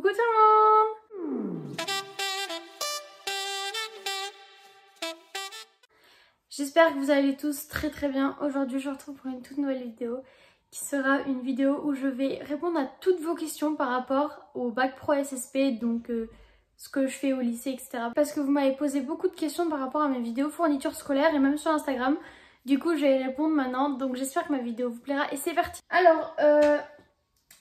Coucou tout le monde! J'espère que vous allez tous très bien. Aujourd'hui je vous retrouve pour une toute nouvelle vidéo qui sera une vidéo où je vais répondre à toutes vos questions par rapport au bac pro SSP, donc ce que je fais au lycée, etc. Parce que vous m'avez posé beaucoup de questions par rapport à mes vidéos fournitures scolaires et même sur Instagram. Du coup je vais y répondre maintenant, donc j'espère que ma vidéo vous plaira et c'est parti. Alors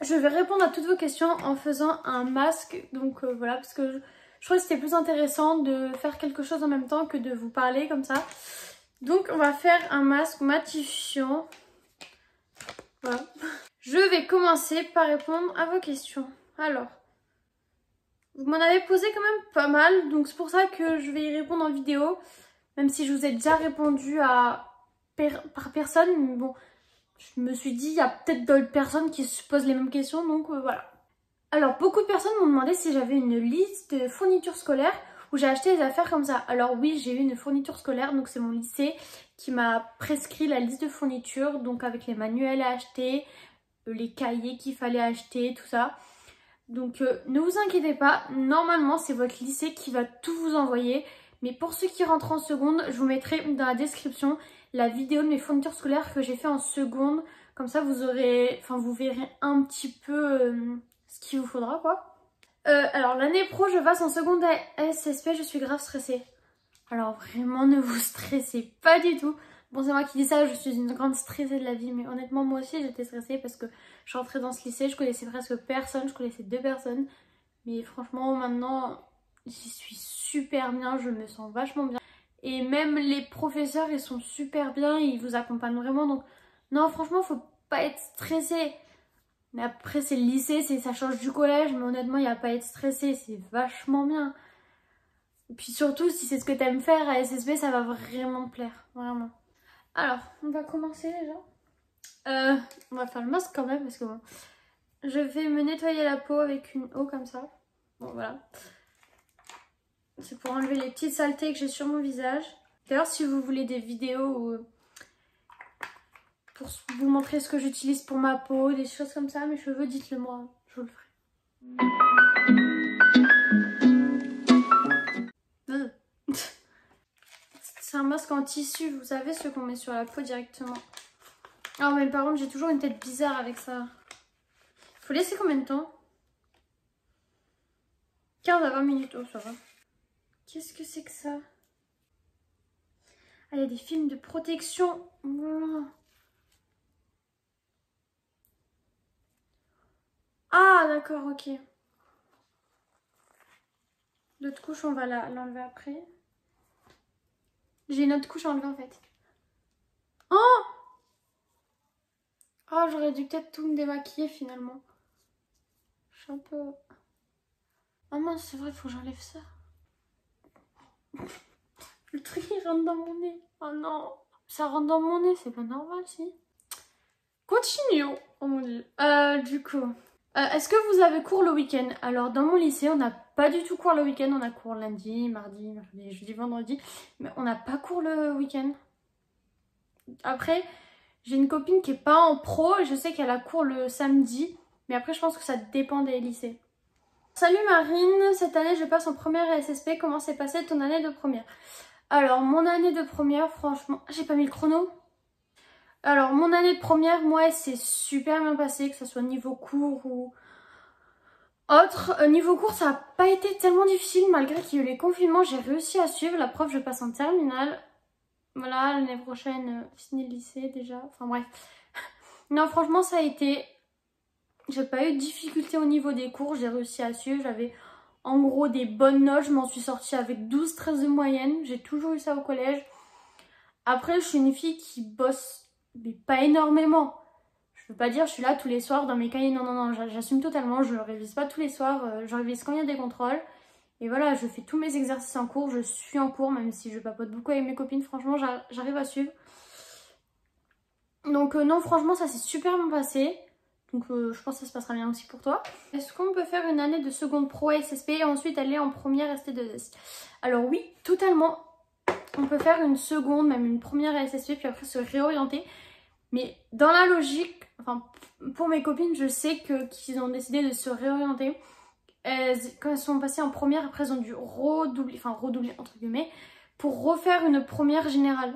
je vais répondre à toutes vos questions en faisant un masque, donc voilà, parce que je trouvais que c'était plus intéressant de faire quelque chose en même temps que de vous parler comme ça. Donc on va faire un masque matifiant. Voilà. Je vais commencer par répondre à vos questions. Alors, vous m'en avez posé quand même pas mal, donc c'est pour ça que je vais y répondre en vidéo. Même si je vous ai déjà répondu par personne, mais bon, je me suis dit, il y a peut-être d'autres personnes qui se posent les mêmes questions, donc voilà. Alors, beaucoup de personnes m'ont demandé si j'avais une liste de fournitures scolaires où j'ai acheté des affaires comme ça. Alors oui, j'ai eu une fourniture scolaire, donc c'est mon lycée qui m'a prescrit la liste de fournitures, donc avec les manuels à acheter, les cahiers qu'il fallait acheter, tout ça. Donc ne vous inquiétez pas, normalement c'est votre lycée qui va tout vous envoyer. Mais pour ceux qui rentrent en seconde, je vous mettrai dans la description la vidéo de mes fournitures scolaires que j'ai fait en seconde. Comme ça vous verrez un petit peu ce qu'il vous faudra quoi. Alors l'année pro je passe en seconde à SSP, je suis grave stressée. Alors vraiment ne vous stressez pas du tout. Bon c'est moi qui dis ça, je suis une grande stressée de la vie, mais honnêtement moi aussi j'étais stressée parce que je rentrais dans ce lycée, je connaissais presque personne, je connaissais 2 personnes. Mais franchement maintenant j'y suis super bien, je me sens vachement bien. Et même les professeurs ils sont super bien, ils vous accompagnent vraiment, donc non franchement faut pas être stressé. Mais après c'est le lycée, ça change du collège, mais honnêtement il n'y a pas à être stressé, c'est vachement bien. Et puis surtout si c'est ce que t'aimes faire à SSP, ça va vraiment te plaire, vraiment. Alors on va commencer déjà. On va faire le masque quand même parce que bon, je vais me nettoyer la peau avec une eau comme ça. Bon voilà. C'est pour enlever les petites saletés que j'ai sur mon visage. D'ailleurs si vous voulez des vidéos pour vous montrer ce que j'utilise pour ma peau, des choses comme ça, mes cheveux, dites-le moi, je vous le ferai. C'est un masque en tissu, vous savez, ce qu'on met sur la peau directement. Ah mais par contre j'ai toujours une tête bizarre avec ça. Faut laisser combien de temps? 15 à 20 minutes, oh ça va. Qu'est-ce que c'est que ça? Ah, il y a des films de protection. Oh. Ah d'accord, ok. L'autre couche on va l'enlever après. J'ai une autre couche à enlever en fait. Oh! Oh j'aurais dû peut-être tout me démaquiller finalement. Je suis un peu... Oh mince c'est vrai, il faut que j'enlève ça. Le truc il rentre dans mon nez. Oh non. Ça rentre dans mon nez, c'est pas normal si. Continuons. Oh mon dieu. Du coup... est-ce que vous avez cours le week-end? Alors dans mon lycée on n'a pas du tout cours le week-end, on a cours lundi, mardi, mercredi, jeudi, vendredi, mais on n'a pas cours le week-end. Après j'ai une copine qui est pas en pro et je sais qu'elle a cours le samedi, mais après je pense que ça dépend des lycées. Salut Marine, cette année je passe en première SSP, comment s'est passée ton année de première? Alors mon année de première franchement, j'ai pas mis le chrono. Alors mon année de première, moi elle s'est super bien passée, que ce soit niveau cours ou autre. Niveau cours ça n'a pas été tellement difficile malgré qu'il y a eu les confinements, j'ai réussi à suivre. La prof je passe en terminale. Voilà, l'année prochaine fini le lycée déjà, enfin bref. Non franchement ça a été... J'ai pas eu de difficulté au niveau des cours, j'ai réussi à suivre. J'avais en gros des bonnes notes, je m'en suis sortie avec 12-13 de moyenne. J'ai toujours eu ça au collège. Après je suis une fille qui bosse mais pas énormément. Je peux pas dire je suis là tous les soirs dans mes cahiers, non, j'assume totalement, je révise pas tous les soirs, je révise quand il y a des contrôles. Et voilà, je fais tous mes exercices en cours, je suis en cours, même si je papote beaucoup avec mes copines, franchement j'arrive à suivre. Donc non, franchement ça s'est super bien passé, donc je pense que ça se passera bien aussi pour toi. Est-ce qu'on peut faire une année de seconde pro SSP et ensuite aller en première ST2S? Alors oui, totalement. On peut faire une seconde, même une première SSP, puis après se réorienter. Mais dans la logique, enfin pour mes copines, je sais qu'ils ont décidé de se réorienter. quand elles sont passées en première, après elles ont dû redoubler entre guillemets, pour refaire une première générale.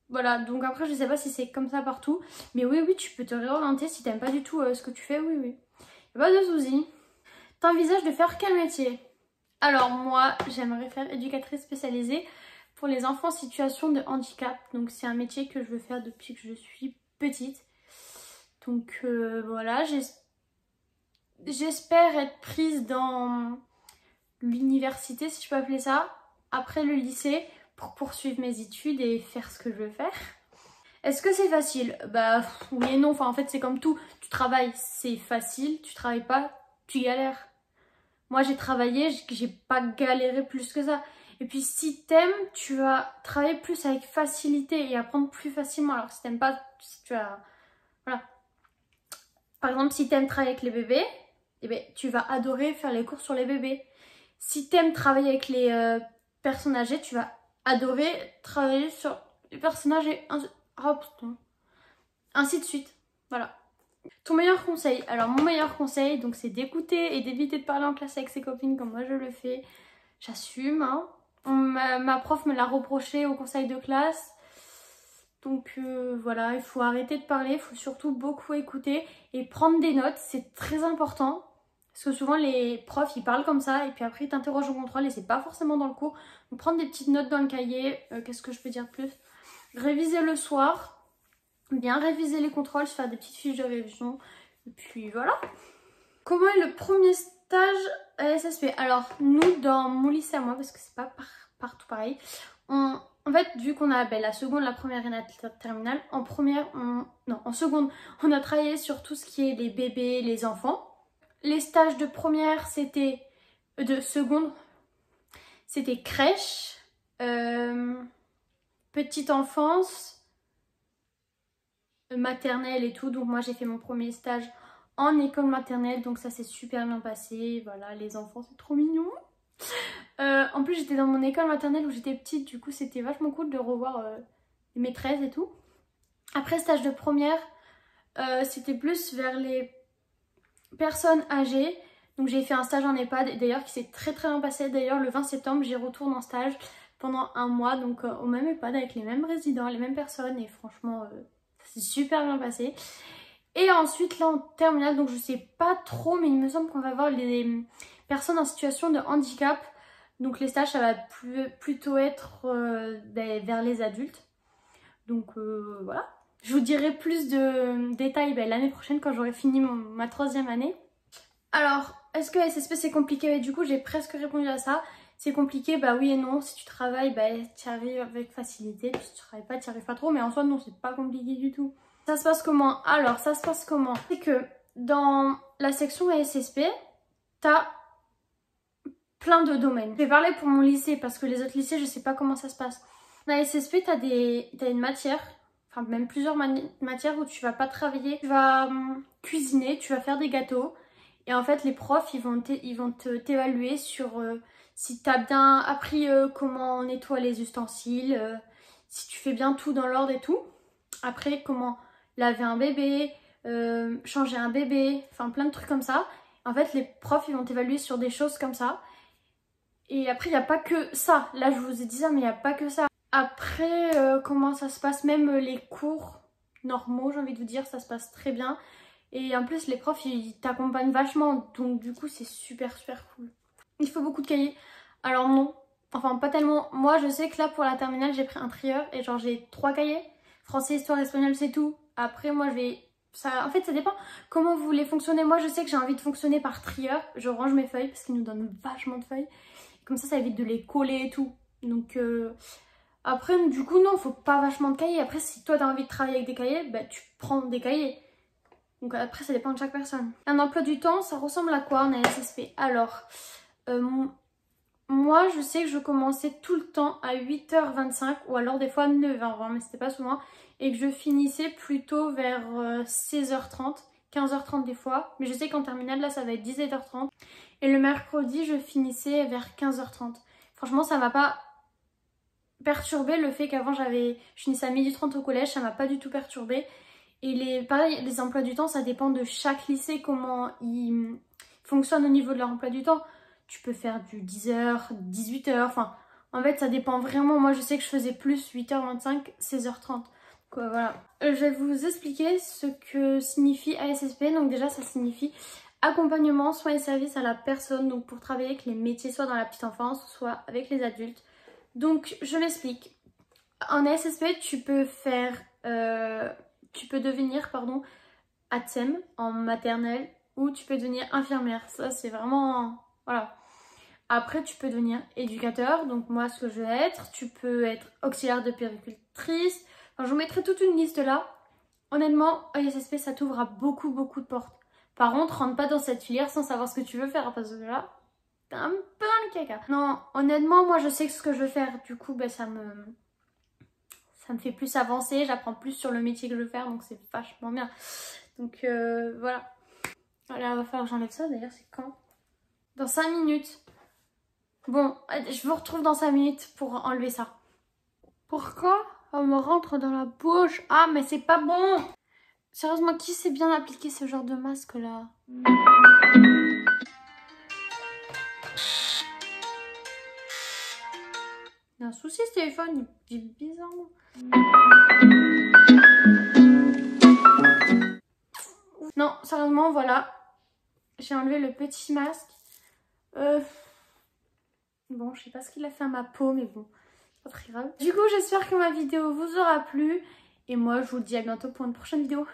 Voilà, donc après je sais pas si c'est comme ça partout, mais oui, tu peux te réorienter si t'aimes pas du tout ce que tu fais, oui. Y'a pas de soucis. T'envisages de faire quel métier? Alors moi, j'aimerais faire éducatrice spécialisée pour les enfants en situation de handicap. Donc c'est un métier que je veux faire depuis que je suis petite. Donc voilà, j'espère être prise dans l'université, si je peux appeler ça, après le lycée, pour poursuivre mes études et faire ce que je veux faire. Est-ce que c'est facile? Bah oui et non, enfin en fait c'est comme tout. Tu travailles, c'est facile, tu travailles pas, tu galères. Moi j'ai travaillé, j'ai pas galéré plus que ça. Et puis si t'aimes, tu vas travailler plus avec facilité et apprendre plus facilement. Alors si t'aimes pas, si tu as... Voilà. Par exemple, si t'aimes travailler avec les bébés, eh ben, tu vas adorer faire les cours sur les bébés. Si t'aimes travailler avec les personnes âgées, tu vas adorer travailler sur les personnes âgées. Ainsi de suite. Voilà. Ton meilleur conseil? Alors mon meilleur conseil, donc c'est d'écouter et d'éviter de parler en classe avec ses copines comme moi je le fais. J'assume, hein. Ma prof me l'a reproché au conseil de classe. Donc voilà, il faut arrêter de parler, il faut surtout beaucoup écouter et prendre des notes, c'est très important. Parce que souvent les profs ils parlent comme ça et puis après ils t'interrogent au contrôle et c'est pas forcément dans le cours. Donc prendre des petites notes dans le cahier, qu'est-ce que je peux dire de plus? Réviser le soir, bien réviser les contrôles, se faire des petites fiches de révision et puis voilà. Comment est le premier stage à SSP? Alors nous dans mon lycée à moi, parce que c'est pas partout pareil, en fait, vu qu'on a la seconde, la première et la terminale, en seconde, on a travaillé sur tout ce qui est les bébés, les enfants. Les stages de première, de seconde, c'était crèche, petite enfance, maternelle et tout. Donc moi, j'ai fait mon premier stage en école maternelle, donc ça s'est super bien passé. Voilà, les enfants, c'est trop mignon. En plus j'étais dans mon école maternelle où j'étais petite, du coup c'était vachement cool de revoir les maîtresses et tout. Après stage de première, c'était plus vers les personnes âgées. Donc j'ai fait un stage en EHPAD d'ailleurs qui s'est très bien passé. D'ailleurs le 20 septembre j'y retourne en stage pendant un mois, donc au même EHPAD avec les mêmes résidents, les mêmes personnes et franchement ça s'est super bien passé. Et ensuite là en terminale, donc je sais pas trop mais il me semble qu'on va voir les personnes en situation de handicap. Donc les stages ça va plutôt être vers les adultes. Donc voilà. Je vous dirai plus de détails l'année prochaine quand j'aurai fini ma 3e année. Alors, est-ce que SSP c'est compliqué? Du coup j'ai presque répondu à ça. C'est compliqué, bah oui et non. Si tu travailles, tu arrives avec facilité. Puis si tu travailles pas, tu arrives pas trop. Mais en soi non, c'est pas compliqué du tout. Ça se passe comment? Alors ça se passe comment? C'est que dans la section SSP, t'as plein de domaines. Je vais parler pour mon lycée parce que les autres lycées, je sais pas comment ça se passe. Dans la SSP, t'as une matière, enfin même plusieurs matières où tu vas pas travailler. Tu vas cuisiner, tu vas faire des gâteaux. Et en fait, les profs, ils vont t'évaluer sur si t'as bien appris comment on nettoie les ustensiles, si tu fais bien tout dans l'ordre et tout. Après, comment laver un bébé, changer un bébé, enfin plein de trucs comme ça. En fait, les profs, ils vont t'évaluer sur des choses comme ça. Et après, il n'y a pas que ça. Là, je vous ai dit ça, mais il n'y a pas que ça. Après, comment ça se passe? Même les cours normaux, j'ai envie de vous dire, ça se passe très bien. Et en plus, les profs, ils t'accompagnent vachement. Donc, du coup, c'est super cool. Il faut beaucoup de cahiers. Alors non, enfin pas tellement. Moi, je sais que là, pour la terminale, j'ai pris un trieur. Et genre, j'ai 3 cahiers. Français, histoire, espagnol, c'est tout. Après, moi, je vais... En fait, ça dépend comment vous voulez fonctionner. Moi, je sais que j'ai envie de fonctionner par trieur. Je range mes feuilles parce qu'ils nous donnent vachement de feuilles. Comme ça évite de les coller et tout. Donc après du coup non, faut pas vachement de cahiers. Après si toi t'as envie de travailler avec des cahiers, tu prends des cahiers. Donc après ça dépend de chaque personne. Un emploi du temps, ça ressemble à quoi en SSP? Alors moi je sais que je commençais tout le temps à 8h25 ou alors des fois 9h20, mais c'était pas souvent. Et que je finissais plutôt vers 16h30, 15h30 des fois. Mais je sais qu'en terminale là ça va être 17h30. Et le mercredi, je finissais vers 15h30. Franchement, ça m'a pas perturbé le fait qu'avant, je finissais à 12h30 au collège. Ça m'a pas du tout perturbé. Et pareil, les emplois du temps, ça dépend de chaque lycée, comment ils fonctionne au niveau de leur emploi du temps. Tu peux faire du 10h, 18h, enfin en fait ça dépend vraiment. Moi je sais que je faisais plus 8h25, 16h30. Donc voilà. Je vais vous expliquer ce que signifie ASSP. Donc déjà ça signifie accompagnement, soins et services à la personne. Donc pour travailler avec les métiers soit dans la petite enfance, soit avec les adultes. Donc je m'explique. En ASSP tu peux faire, tu peux devenir ATSEM en maternelle ou tu peux devenir infirmière. Ça c'est vraiment, voilà. Après, tu peux devenir éducateur, donc moi, ce que je veux être. Tu peux être auxiliaire de puéricultrice. Enfin, je vous mettrai toute une liste là. Honnêtement, ASSP, ça t'ouvre à beaucoup de portes. Par contre, rentre pas dans cette filière sans savoir ce que tu veux faire, parce que là, t'es un peu dans le caca. Non, honnêtement, moi, je sais ce que je veux faire. Du coup, bah, ça me fait plus avancer. J'apprends plus sur le métier que je veux faire, donc c'est vachement bien. Donc, voilà. Voilà, il va falloir que j'enlève ça. D'ailleurs, c'est quand? Dans 5 minutes. Bon, je vous retrouve dans 5 minutes pour enlever ça. Pourquoi on me rentre dans la bouche? Ah, mais c'est pas bon! Sérieusement, qui sait bien appliquer ce genre de masque là? Il y a un souci ce téléphone, il vibre bizarrement. Non, sérieusement, voilà. J'ai enlevé le petit masque. Bon, je sais pas ce qu'il a fait à ma peau, mais bon, c'est pas très grave. Du coup, j'espère que ma vidéo vous aura plu. Et moi, je vous dis à bientôt pour une prochaine vidéo.